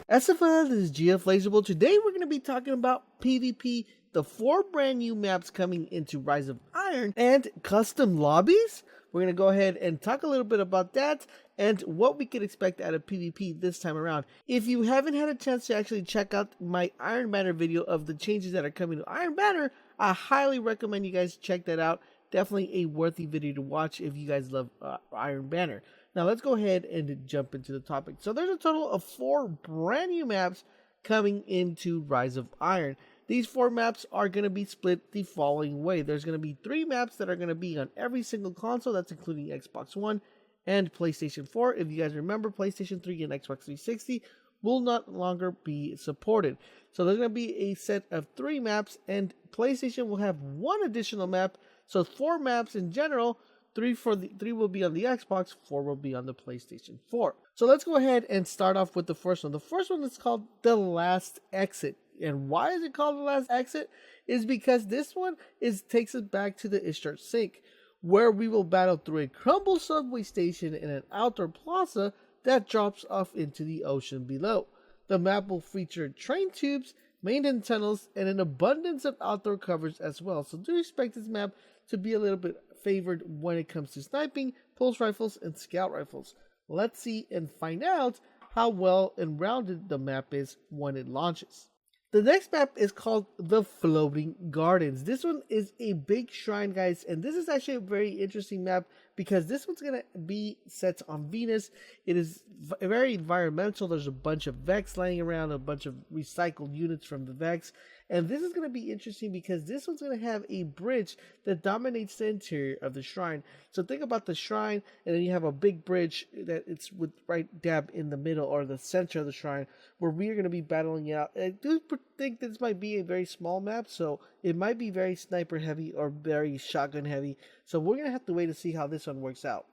SFL, this is GFlazeable. Today we're going to be talking about PvP, the 4 brand new maps coming into Rise of Iron, and custom lobbies. We're going to go ahead and talk a little bit about that and what we can expect out of PvP this time around. If you haven't had a chance to actually check out my Iron Banner video of the changes that are coming to Iron Banner, I highly recommend you guys check that out. Definitely a worthy video to watch if you guys love Iron Banner. Now let's go ahead and jump into the topic. So there's a total of 4 brand new maps coming into Rise of Iron. These 4 maps are going to be split the following way. There's going to be 3 maps that are going to be on every single console. That's including Xbox One and PlayStation 4. If you guys remember, PlayStation 3 and Xbox 360 will not longer be supported. So there's going to be a set of 3 maps, and PlayStation will have 1 additional map. So 4 maps in general. 3 will be on the Xbox, 4 will be on the PlayStation 4. So let's go ahead and start off with the first one. The first one is called The Last Exit. And why is it called The Last Exit? Is because this one takes us back to the Ishtar Sink, where we will battle through a crumbled subway station in an outdoor plaza that drops off into the ocean below. The map will feature train tubes, maintenance tunnels, and an abundance of outdoor coverage as well. So do expect this map to be a little bit favored when it comes to sniping, pulse rifles, and scout rifles. Let's see and find out how well and rounded the map is when it launches. The next map is called The Floating Gardens. This one is a big shrine, guys, and this is actually a very interesting map because this one's going to be set on Venus. It is very environmental. There's a bunch of Vex laying around, a bunch of recycled units from the Vex, and this is going to be interesting because this one's going to have a bridge that dominates the interior of the shrine. So think about the shrine, and then you have a big bridge that it's with right dab in the middle or the center of the shrine where we are going to be battling out. I do think this might be a very small map, so it might be very sniper heavy or very shotgun heavy. So we're going to have to wait to see how this one works out.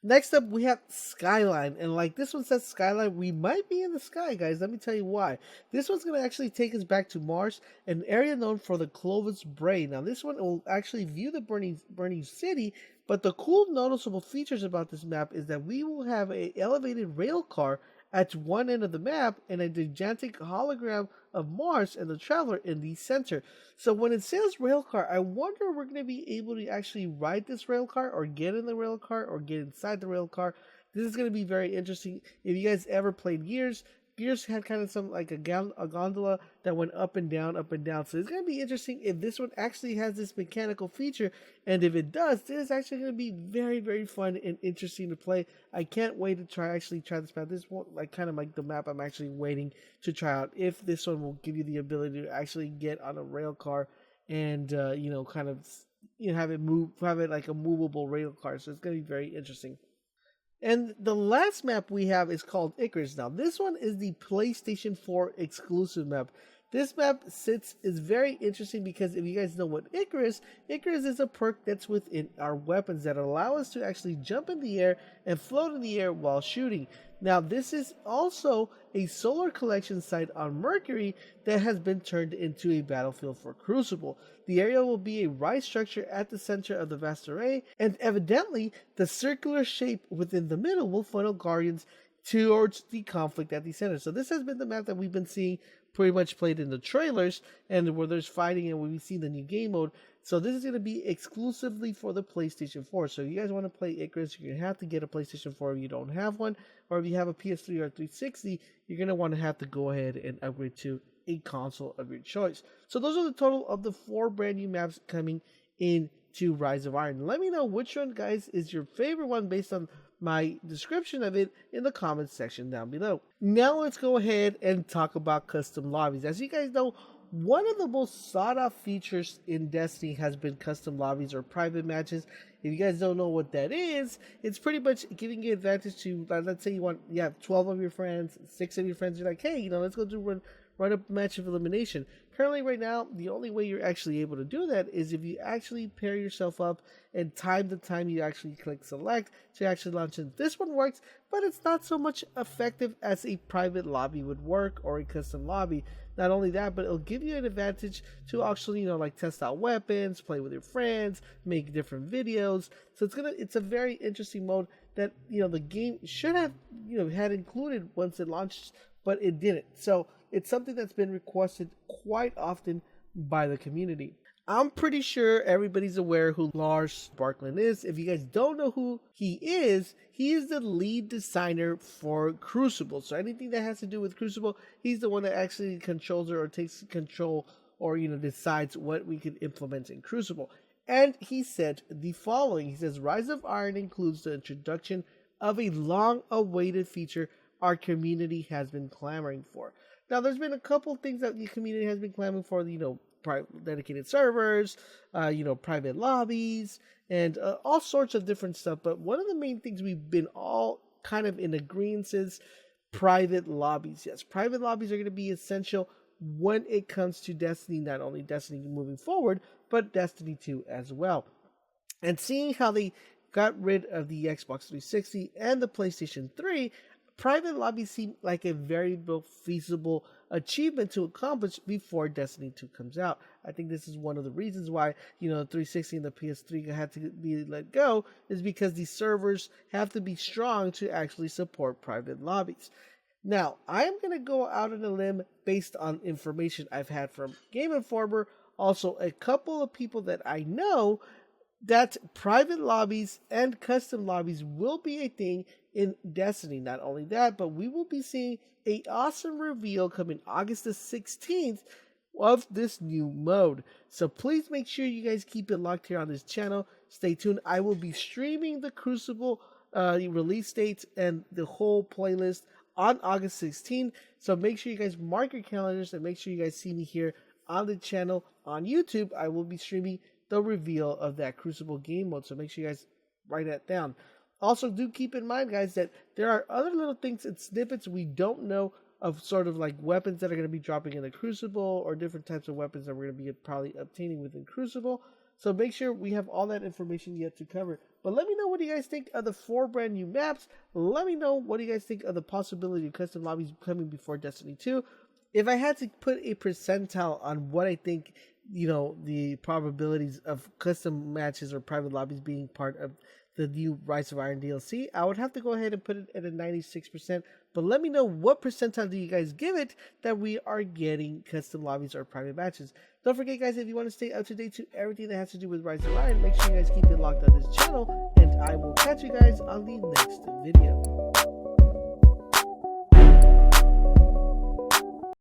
Next up, we have Skyline, and like this one says Skyline, we might be in the sky, guys. Let me tell you why. This one's going to actually take us back to Mars, an area known for the Clovis Braid. Now, this one will actually view the burning city, but the cool noticeable features about this map is that we will have an elevated rail car at one end of the map and a gigantic hologram of Mars and the Traveler in the center. So when it says railcar, I wonder if we're going to be able to actually ride this railcar or get in the railcar or get inside the railcar. This is going to be very interesting. If you guys ever played Gears had kind of some like a gondola that went up and down. So it's going to be interesting if this one actually has this mechanical feature. And if it does, this is actually going to be very, very fun and interesting to play. I can't wait to try this map. This one, like kind of like the map I'm actually waiting to try out. If this one will give you the ability to actually get on a rail car and, kind of, have it like a movable rail car. So it's going to be very interesting. And the last map we have is called Icarus. Now, this one is the PlayStation 4 exclusive map. This map is very interesting because if you guys know what Icarus is a perk that's within our weapons that allow us to actually jump in the air and float in the air while shooting. Now, this is also a solar collection site on Mercury that has been turned into a battlefield for Crucible. The area will be a rise structure at the center of the vast array, and evidently, the circular shape within the middle will funnel Guardians towards the conflict at the center. So this has been the map that we've been seeing pretty much played in the trailers and where there's fighting and where we see the new game mode. So this is going to be exclusively for the PlayStation 4. So if you guys want to play Icarus, you're going to have to get a PlayStation 4 if you don't have one. Or if you have a PS3 or 360, you're going to want to have to go ahead and upgrade to a console of your choice. So those are the total of the 4 brand new maps coming into Rise of Iron. Let me know which one, guys, is your favorite one based on my description of it in the comments section down below. Now let's go ahead and talk about custom lobbies. As you guys know, one of the most sought after features in Destiny has been custom lobbies or private matches. If you guys don't know what that is, it's pretty much giving you advantage to, let's say you have 12 of your friends, 6 of your friends, you're like, hey, let's go run a match of elimination. Currently, right now, the only way you're actually able to do that is if you actually pair yourself up and time the time you actually click select to actually launch it. This one works, but it's not so much effective as a private lobby would work or a custom lobby. Not only that, but it'll give you an advantage to actually, test out weapons, play with your friends, make different videos. So it's a very interesting mode that, the game should have, had included once it launched but it didn't. So it's something that's been requested quite often by the community. I'm pretty sure everybody's aware who Lars Barklund is. If you guys don't know who he is the lead designer for Crucible. So anything that has to do with Crucible, he's the one that actually controls it or takes control or, decides what we can implement in Crucible. And he said the following. He says, Rise of Iron includes the introduction of a long-awaited feature our community has been clamoring for. Now, there's been a couple things that the community has been clamoring for, dedicated servers, private lobbies, and all sorts of different stuff. But one of the main things we've been all kind of in agreement is private lobbies. Yes, private lobbies are going to be essential when it comes to Destiny, not only Destiny moving forward, but Destiny 2 as well. And seeing how they got rid of the Xbox 360 and the PlayStation 3, private lobbies seem like a very feasible achievement to accomplish before Destiny 2 comes out. I think this is one of the reasons why, the 360 and the PS3 had to be let go, is because the servers have to be strong to actually support private lobbies. Now, I'm going to go out on a limb based on information I've had from Game Informer, also a couple of people that I know, that private lobbies and custom lobbies will be a thing in Destiny. Not only that, but we will be seeing an awesome reveal coming August the 16th of this new mode. So please make sure you guys keep it locked here on this channel. Stay tuned. I will be streaming the Crucible release dates and the whole playlist on August 16th. So make sure you guys mark your calendars and make sure you guys see me here on the channel on YouTube. I will be streaming the reveal of that Crucible game mode. So make sure you guys write that down. Also, do keep in mind, guys, that there are other little things and snippets we don't know of, sort of like weapons that are going to be dropping in the Crucible or different types of weapons that we're going to be probably obtaining within Crucible. So make sure we have all that information yet to cover. But let me know what you guys think of the 4 brand new maps. Let me know what you guys think of the possibility of custom lobbies coming before Destiny 2. If I had to put a percentile on what I think, the probabilities of custom matches or private lobbies being part of the new Rise of Iron DLC, I would have to go ahead and put it at a 96%. But let me know what percentile do you guys give it that we are getting custom lobbies or private matches. Don't forget, guys, if you want to stay up to date to everything that has to do with Rise of Iron, make sure you guys keep it locked on this channel, and I will catch you guys on the next video.